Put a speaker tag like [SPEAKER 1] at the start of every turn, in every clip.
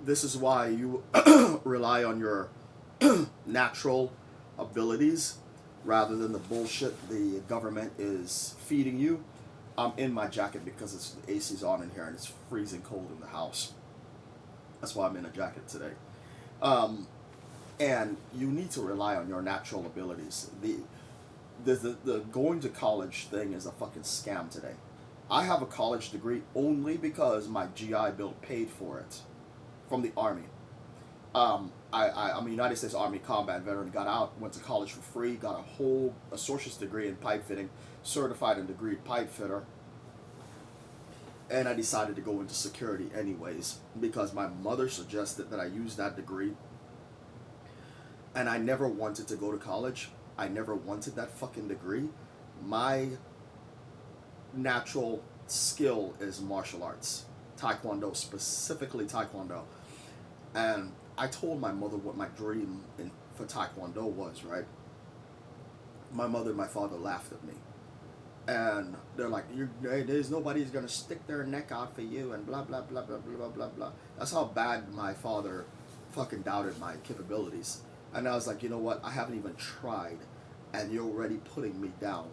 [SPEAKER 1] This is why you rely on your natural abilities rather than the bullshit the government is feeding you. I'm in my jacket because the AC's on in here and it's freezing cold in the house. That's why I'm in a jacket today. Um, and you need to rely on your natural abilities. The going to college thing is a fucking scam today. I have a college degree only because my GI Bill paid for it from the Army. I'm a United States Army combat veteran. Got out, went to college for free, got a whole associate's degree in pipe fitting, certified and degreed pipe fitter, and I decided to go into security anyways because my mother suggested that I use that degree, and I never wanted to go to college. I never wanted that fucking degree. My natural skill is martial arts, taekwondo, specifically taekwondo. And I told my mother what my dream for taekwondo was, right? My mother and my father laughed at me. And they're like, there's nobody's gonna stick their neck out for you, and blah, blah, blah, blah, blah, blah, blah, blah. That's how bad my father fucking doubted my capabilities. And I was like, you know what? I haven't even tried, and you're already putting me down.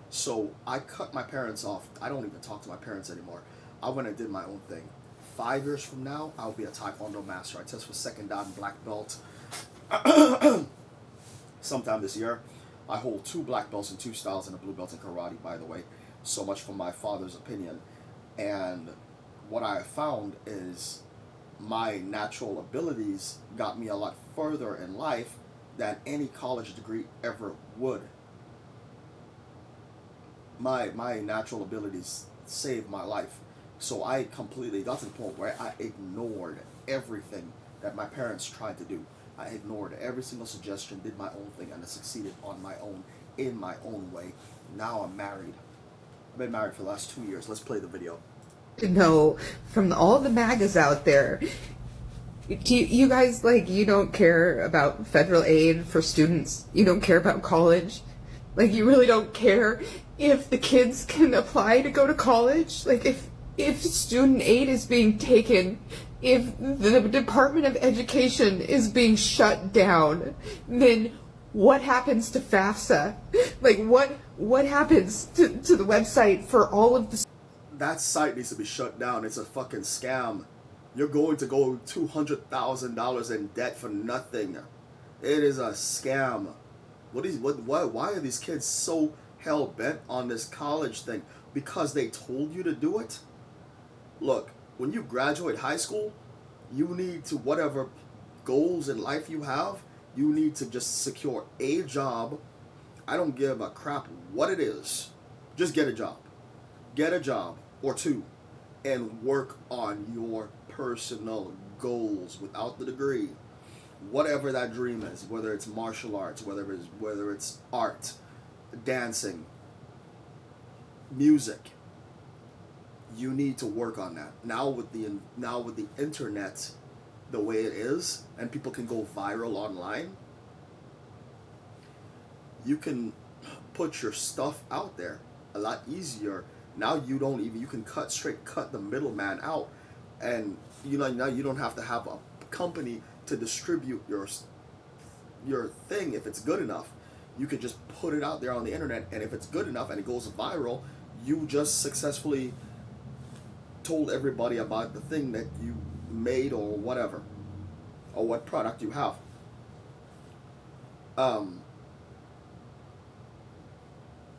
[SPEAKER 1] So I cut my parents off. I don't even talk to my parents anymore. I went and did my own thing. 5 years from now, I'll be a Taekwondo master. I test for second dan black belt sometime this year. I hold 2 black belts in 2 styles and a blue belt in karate, by the way. So much for my father's opinion. And what I have found is my natural abilities got me a lot further in life than any college degree ever would. My natural abilities saved my life. So I completely got to the point where I ignored everything that my parents tried to do. I ignored every single suggestion, did my own thing, and I succeeded on my own, in my own way. Now I'm married. I've been married for the last 2 years. Let's play the video.
[SPEAKER 2] Know from all the MAGAs out there, you guys, like, you don't care about federal aid for students? You don't care about college? Like, you really don't care if the kids can apply to go to college? Like, if student aid is being taken, if the Department of Education is being shut down, then what happens to FAFSA? Like, what happens to the website for all of the...
[SPEAKER 1] That site needs to be shut down. It's a fucking scam. You're going to go $200,000 in debt for nothing. It is a scam. Why are these kids so hell bent on this college thing? Because they told you to do it? Look, when you graduate high school, you need to, whatever goals in life you have, you need to just secure a job. I don't give a crap what it is. Just get a job. Get a job or two and work on your personal goals without the degree. Whatever that dream is, whether it's martial arts, whether it's art, dancing, music, you need to work on that. Now with the internet the way it is and people can go viral online, you can put your stuff out there a lot easier. Now you can cut the middleman out, and now you don't have to have a company to distribute your thing. If it's good enough, you can just put it out there on the internet, and if it's good enough and it goes viral, you just successfully told everybody about the thing that you made or whatever, or what product you have. um,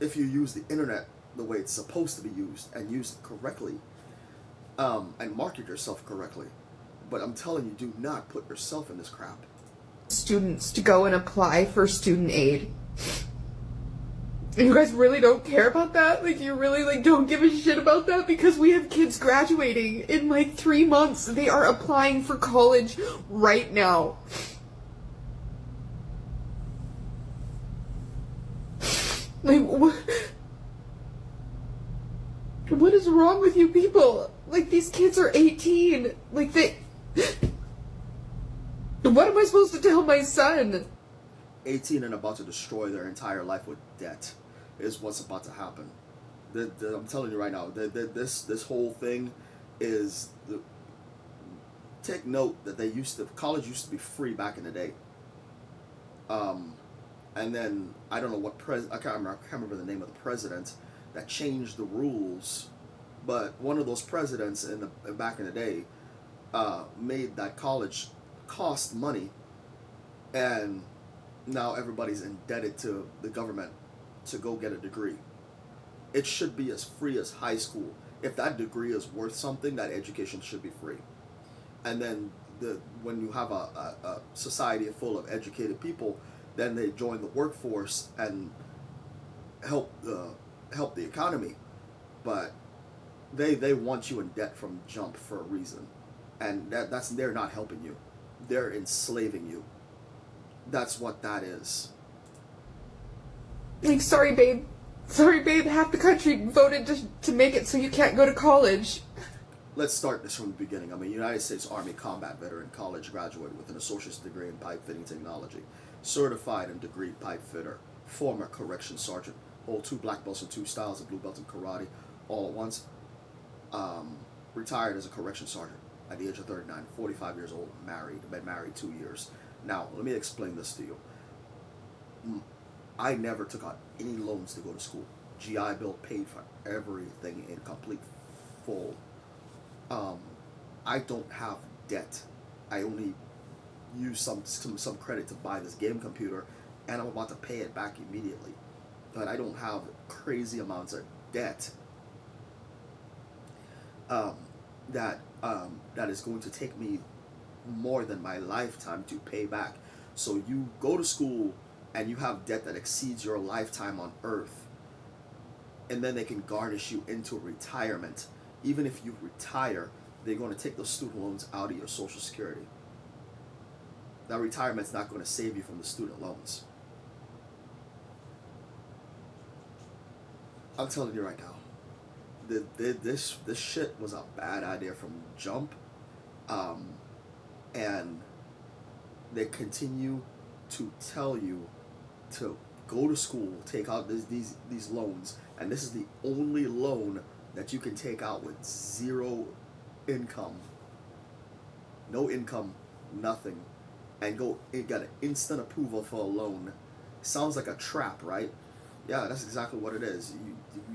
[SPEAKER 1] if you use the internet the way it's supposed to be used and use it correctly, and market yourself correctly. But I'm telling you, do not put yourself in this crap.
[SPEAKER 2] Students to go and apply for student aid. And you guys really don't care about that? Like, you really, like, don't give a shit about that? Because we have kids graduating in, like, 3 months. They are applying for college right now. Like, what is wrong with you people? Like, these kids are 18. Like, what am I supposed to tell my son?
[SPEAKER 1] 18 and about to destroy their entire life with debt is what's about to happen. I'm telling you right now, this whole thing is take note that college used to be free back in the day. And then I don't know I can't remember the name of the president that changed the rules, but one of those presidents back in the day made that college cost money, and now everybody's indebted to the government to go get a degree. It should be as free as high school. If that degree is worth something, that education should be free. And then when you have a society full of educated people, then they join the workforce and help the economy. But they want you in debt from jump for a reason, and they're not helping you. They're enslaving you. That's what that is.
[SPEAKER 2] Like, sorry, babe. Sorry, babe. Half the country voted to make it so you can't go to college.
[SPEAKER 1] Let's start this from the beginning. I'm a United States Army combat veteran, college graduate with an associate's degree in pipe fitting technology, certified and degree pipe fitter, former correction sergeant, hold 2 black belts in 2 styles of blue belt in karate, all at once. Retired as a correction sergeant at the age of 39, 45 years old, been married 2 years. Now, let me explain this to you. I never took out any loans to go to school. GI Bill paid for everything in complete full. I don't have debt. I only use some credit to buy this game computer, and I'm about to pay it back immediately. But I don't have crazy amounts of debt that is going to take me more than my lifetime to pay back. So you go to school and you have debt that exceeds your lifetime on earth, and then they can garnish you into retirement. Even if you retire, they're going to take those student loans out of your Social Security. That retirement's not going to save you from the student loans. I'm telling you right now, this shit was a bad idea from jump, and they continue to tell you to go to school, take out these loans, and this is the only loan that you can take out with zero income, no income, nothing, and get an instant approval for a loan. Sounds like a trap, right? Yeah, that's exactly what it is.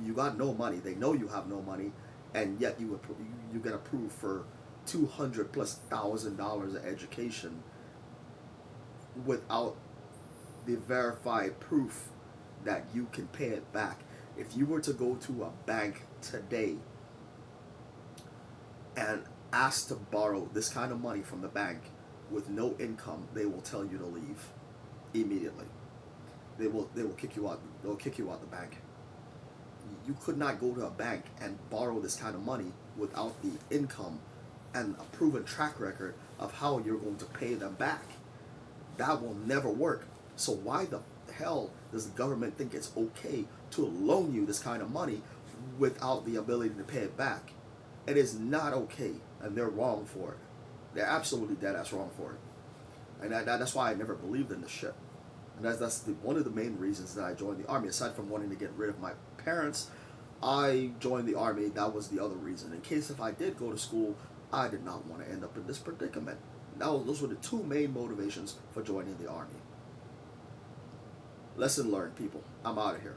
[SPEAKER 1] You got no money. They know you have no money, and yet you get approved for $200,000+ of education without the verified proof that you can pay it back. If you were to go to a bank today and ask to borrow this kind of money from the bank with no income, they will tell you to leave immediately. They will kick you out. They'll kick you out the bank. You could not go to a bank and borrow this kind of money without the income and a proven track record of how you're going to pay them back. That will never work. So why the hell does the government think it's okay to loan you this kind of money without the ability to pay it back? It is not okay, and they're wrong for it. They're absolutely dead ass wrong for it. And that's why I never believed in this shit. And that's one of the main reasons that I joined the Army. Aside from wanting to get rid of my parents, I joined the Army. That was the other reason. In case if I did go to school, I did not want to end up in this predicament. Those were the 2 main motivations for joining the Army. Lesson learned, people. I'm out of here.